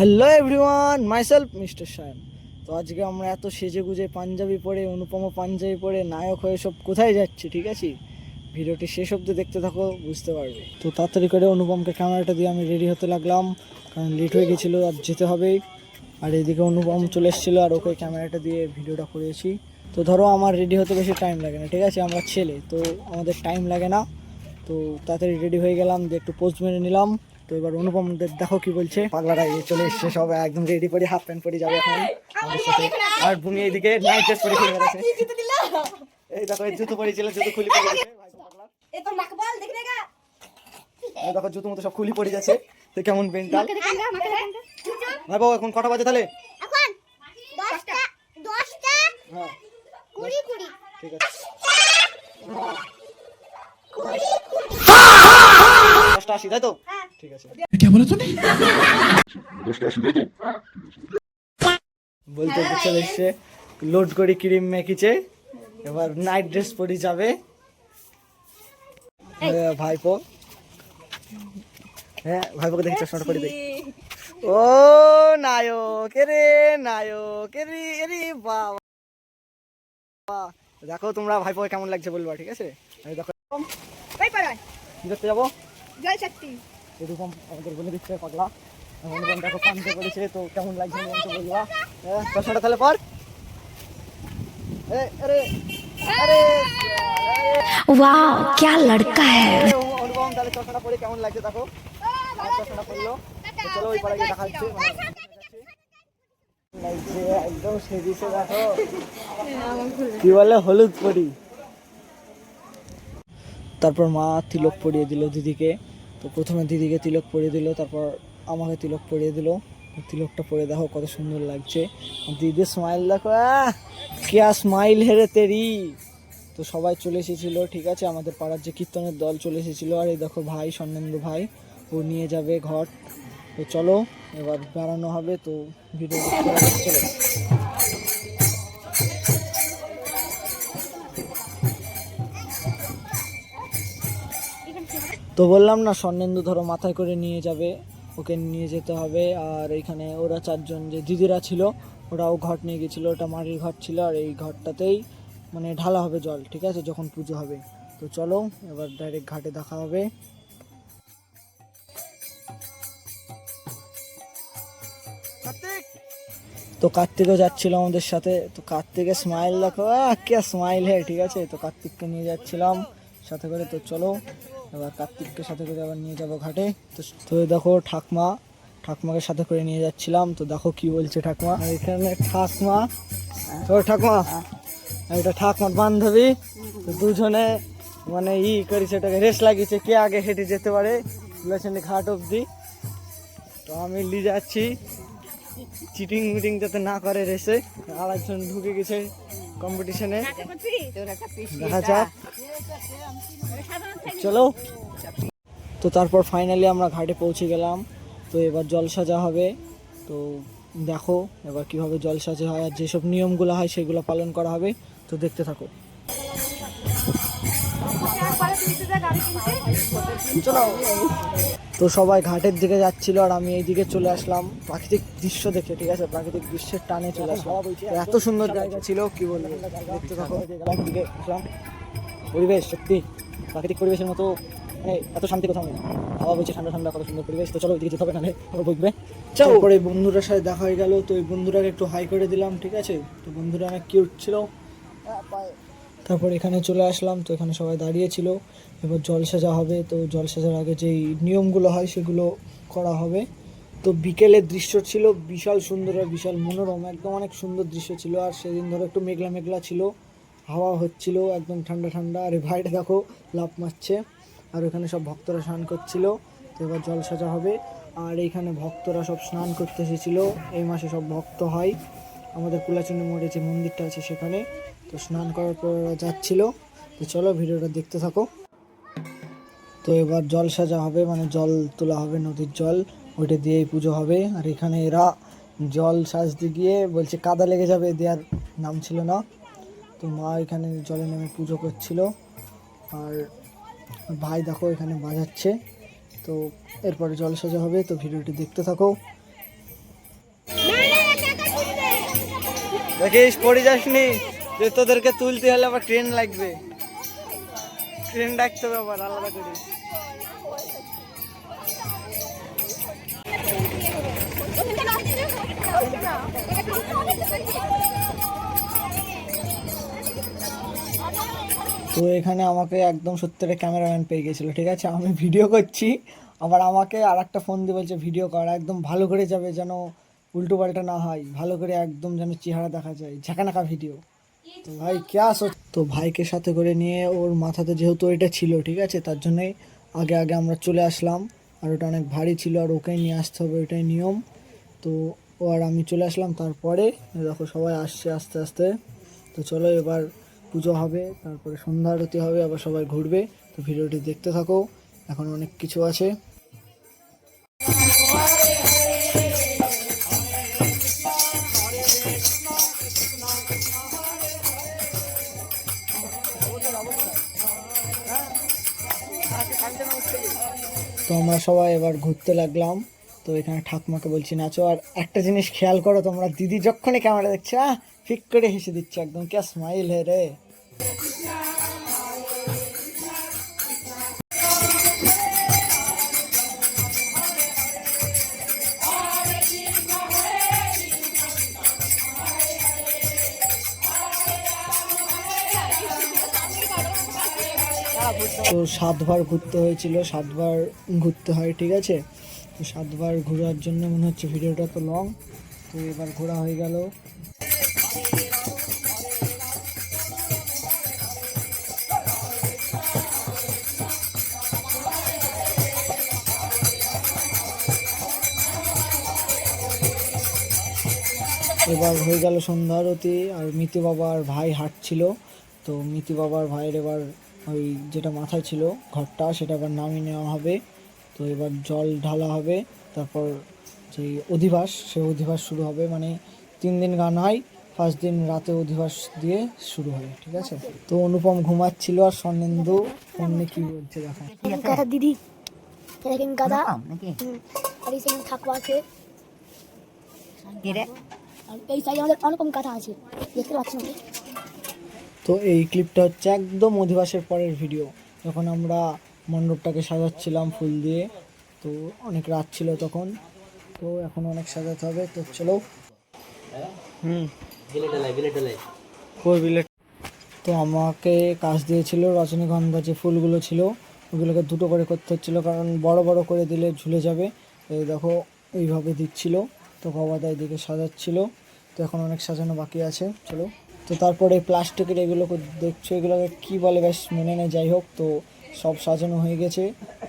Hello everyone, myself mister Shayan. তো আজকে আমরা এত সেজে গুজে পাঞ্জাবি পরে, অনুপম পাঞ্জাবি পরে নায়ক হয়ে সব কোথায় যাচ্ছি, ঠিক আছে? ভিডিওটি শেষ অবধি দেখতে থাকো, বুঝতে পারবে। তো তাড়াতাড়ি করে অনুপমকে ক্যামেরাটা দিয়ে আমি রেডি হতে লাগলাম, কারণ লেট হয়ে গেছিলো, আর যেতে হবে। আর এদিকে অনুপম চলে এসেছিলো, আর ওকে ক্যামেরাটা দিয়ে ভিডিওটা করেছি। তো ধরো আমার রেডি হতে বেশি টাইম লাগে না, ঠিক আছে? আমরা ছেলে তো, আমাদের টাইম লাগে না। তো তাড়াতাড়ি রেডি হয়ে গেলাম, দিয়ে একটু পোজ মেরে নিলাম। তো এবার অনুপমদের দেখো কি বলছে। পাগলারা চলে এসছে, সব একদম রেডি করে, হাফ প্যান্ট পরে যাবে এখন আমাদের সাথে। আর ভূমি এইদিকে নাইট ড্রেস পরে খেলে বেড়াচ্ছে। এই দেখো, এই জুতো পরেছিল, জুতো খুলি পরে গেছে। এই দেখো জুতো মতো সব খুলি পড়ে যাচ্ছে। তো কেমন বেন্টাল ভাই বাবু, এখন কটা বাজে তাহলে? এখন 10টা হ্যাঁ 20 ঠিক আছে। 10টা 80 তাই তো? ঠিক আছে। বলতে চলে এসছে, লোড করে ক্রিম মেখেছে, এবার নাইট ড্রেস পরে যাবে ভাইপো। হ্যাঁ ভাইপোকে দেখি, চশমাটা পরে দেখ। ও নায়ক রে, নায়ক রে, এরে বাবা। দেখো তোমরা ভাইপোকে কেমন লাগছে বলবা, ঠিক আছে? দেখো কি করতে যাবো, এরকম আমাদের বলে দিচ্ছে পাগলা। অনুপম দেখো কানতে করেছে, তো কেমন লাগছে বলবা। চশমাটা তাহলে পর। अरे अरे वाह क्या लड़का है। অনুপম তাহলে চশমাটা পরে কেমন লাগছে দেখো। চশমাটা পরলো, চলো ওই পাড়া গিয়ে দেখা হচ্ছে। একদম সেদিছে, দেখো কি বলে, হলুদ পরি। তারপর মা তিলক পরিয়ে দিল দিদিকে। তো প্রথমে দিদিকে তিলক পরিয়ে দিল, তারপর আমাকে তিলক পরিয়ে দিল। তিলকটা পরে দেখো কত সুন্দর লাগছে। দিদি স্মাইল দেখো, क्या স্মাইল হেরে তেরি। তো সবাই চলে এসেছিলো, ঠিক আছে? আমাদের পাড়ার যে কীর্তনের দল চলে এসেছিলো। আর এই দেখো ভাই, স্বর্ণেন্দু ভাই, ও নিয়ে যাবে ঘট। তো চলো এবার বেড়ানো হবে। তো ভিডিও চলো। তো বললাম না, স্বর্ণেন্দু ধরো মাথায় করে নিয়ে যাবে, ওকে নিয়ে যেতে হবে। আর এইখানে ওরা চারজন যে দিদিরা ছিল, ওরাও ঘট নিয়ে গেছিলো। ওটা মাটির ঘট ছিল, আর এই ঘরটাতেই মানে ঢালা হবে জল, ঠিক আছে, যখন পুজো হবে। তো চলো এবার ডাইরেক্ট ঘাটে দেখা হবে। তো কার্তিকও যাচ্ছিল আমাদের সাথে। তো কার্তিকের স্মাইল দেখো, কে স্মাইল হে, ঠিক আছে? তো কার্তিককে নিয়ে যাচ্ছিলাম সাথে করে। তো চলো এবার কার্তিককে সাথে করে আবার নিয়ে যাবো ঘাটে। তো দেখো ঠাকমাকে সাথে করে নিয়ে যাচ্ছিলাম। তো দেখো কি বলছে ঠাকমা। এখানে ঠাকমা, তো ঠাকমা, এটা ঠাকমার বান্ধবী। তো দুজনে মানে করেছে, এটাকে রেস লাগিয়েছে, কে আগে হেঁটে যেতে পারে ঘাট অব্দি। তো আমি নিয়ে যাচ্ছি, চিটিং মিটিং যাতে না করে রেসে। আর একজন ঢুকে গেছে কম্পিটিশনে, দেখা যাক। চলো। তো তারপর ফাইনালি আমরা ঘাটে পৌঁছে গেলাম। তো এবার জল সাজা হবে। তো দেখো এবার কীভাবে জল সাজা হয়, আর যেসব নিয়মগুলো হয় সেগুলো পালন করা হবে। তো দেখতে থাকো। চলো। তো সবাই ঘাটের দিকে যাচ্ছিল, আর আমি এই দিকে চলে আসলাম প্রাকৃতিক দৃশ্য দেখে, ঠিক আছে? প্রাকৃতিক দৃশ্যের টানে চলে আসলাম। এত সুন্দর জায়গা ছিল, কি বলবো। দেখতে থাকো। দিকে আসলাম, পরিবেশ সত্যি প্রাকৃতিক পরিবেশের মতো, মানে এত শান্তি কোথাও নেই। হাওয়া বইছে ঠান্ডা ঠান্ডা, কত সুন্দর পরিবেশ। তো চলো ওইদিকে যেতে হবে, নাহলে আবার বইবে। তারপরে বন্ধুরার সাথে দেখা হয়ে গেল। তো এই বন্ধুরাকে একটু হাই করে দিলাম, ঠিক আছে? তো বন্ধুরা অনেক কিউট ছিল। তারপর এখানে চলে আসলাম। তো এখানে সবাই দাঁড়িয়ে ছিল, এবার জল সাজা হবে। তো জল সাজার আগে যেই নিয়মগুলো হয় সেগুলো করা হবে। তো বিকেলের দৃশ্য ছিল বিশাল সুন্দর আর বিশাল মনোরম, একদম অনেক সুন্দর দৃশ্য ছিল। আর সেদিন ধরো একটু মেঘলা মেঘলা ছিল, হাওয়া হচ্ছিল, একদম ঠান্ডা ঠান্ডা। আর এই ভাইটা দেখো লাফ মারছে। আর ওখানে সব ভক্তরা স্নান করছিল। তো এবার জল সাজা হবে। আর এইখানে ভক্তরা সব স্নান করতে এসেছিল, এই মাসে সব ভক্ত হয় আমাদের কুলাচন্ডী মোড়ে যে মন্দিরটা আছে সেখানে। তো স্নান করার পর ওরা যাচ্ছিল। তো চলো ভিডিওটা দেখতে থাকো। তো এবার জল সাজা হবে, মানে জল তোলা হবে, নদীর জল, ওইটা দিয়েই পুজো হবে। আর এখানে এরা জল সাজতে গিয়ে বলছে কাদা লেগে যাবে, দেওয়ার নাম ছিল না। তো মা এখানে জলে নেমে পুজো করছিল। আর ভাই দেখো এখানে বাজাচ্ছে। তো এরপরে জল সাজা হবে। তো ভিডিওটি দেখতে থাকো। দেখিস পড়ে যাসনি, যে তোদেরকে তুলতে হলে আবার ট্রেন লাগবে, ট্রেন ডাকতে হবে আবার আলাদা করে। তো এখানে আমাকে একদম সত্যি ক্যামেরাম্যান পেয়ে গেছিলো, ঠিক আছে। আমি ভিডিও করছি, আবার আমাকে আর একটা ফোন দিয়ে বলছে ভিডিও করা, একদম ভালো করে যাবে যেন উল্টো পাল্টা না হয়, ভালো করে একদম যেন চেহারা দেখা যায়, ঝাঁকানাকা ভিডিও। তো ভাই ক্যা তো ভাইকে সাথে করে নিয়ে ওর মাথাতে যেহেতু এটা ছিল, ঠিক আছে, তার জন্যই আগে আগে আমরা চলে আসলাম। আর ওটা অনেক ভারী ছিল আর ওকেই নিয়ে আসতে হবে, ওইটাই নিয়ম। তো ও আর আমি চলে আসলাম, তারপরে দেখো সবাই আসছে আস্তে আস্তে। তো চলো এবার পুজো হবে, তারপরে সন্ধ্যা আরতি হবে, আবার সবাই ঘুরবে। তো ভিডিওটি দেখতে থাকো, এখন অনেক কিছু আছে। তো আমরা সবাই এবার ঘুরতে লাগলাম। তো এখানে ঠাকুমাকে বলছি নাচো। আর একটা জিনিস খেয়াল করো তোমরা, দিদি যখনই ক্যামেরা দেখছে ফিক করে হেসে দিচ্ছে, একদম কে স্মাইল হে রে। তো 7বার ঘুরতে হয়েছিল, 7বার ঘুরতে হয়, ঠিক আছে। তো 7বার ঘোরার জন্য মনে হচ্ছে ভিডিওটা তো লং। তো এবার ঘোরা হয়ে গেল। এবার হয়ে গেল সন্ধ্যা আরতি, আর মিতু বাবার ভাই হাঁটছিল। তো মিতু বাবার ভাইয়ের এবার ওই যেটা মাথায় ছিল ঘরটা, সেটা আবার নামিয়ে নেওয়া হবে। তো এবার জল ঢালা হবে, তারপর যেই অধিবাস, সেই অধিবাস শুরু হবে। মানে 3 দিন গান হয়, ফার্স্ট দিন রাতে অধিবাস দিয়ে শুরু হয়, ঠিক আছে। তো অনুপম ঘুমাচ্ছিল আর স্বর্ণেন্দু ফোনে কি বলছে দেখো। গাধা দিদি, দেখেন গাধা আর এই সাইডে ঠাকুর আছে, আর এই সাইডে আমাদের অনেকম গাধা আছে, দেখতে পাচ্ছেন। তো এই ক্লিপটা হচ্ছে একদম অধিবাসের পরের ভিডিও, যখন আমরা মণ্ডপটাকে সাজাচ্ছিলাম ফুল দিয়ে। তো অনেক রাত ছিল তখন, তো এখন অনেক সাজাতে হবে। তো চলো। তো আমাকে কাজ দিয়েছিল রজনীগন্ধা, যে ফুলগুলো ছিল ওগুলোকে 2টো করে করতে হচ্ছিলো, কারণ বড় বড় করে দিলে ঝুলে যাবে। এই দেখো এইভাবে দিচ্ছিল। তো গবাদা এদিকে সাজাচ্ছিল। তো এখন অনেক সাজানো বাকি আছে, চলো। তো তারপরে প্লাস্টিকের এগুলো দেখছো, এগুলোকে কি বলে বেশ মনে নেই, যাই হোক। তো সব সাজানো হয়ে গেছে,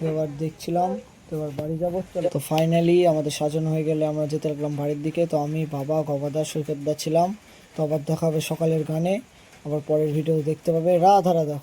এবার দেখছিলাম। তো এবার বাড়ি যাবো, চলো। তো ফাইনালি আমাদের সাজানো হয়ে গেলে আমরা যেতে লাগলাম বাড়ির দিকে। তো আমি, বাবা, গবাদা, সৈকতদা ছিলাম। তো আবার দেখা হবে সকালের গানে, আবার পরের ভিডিও দেখতে পাবে। রাধা রাধা।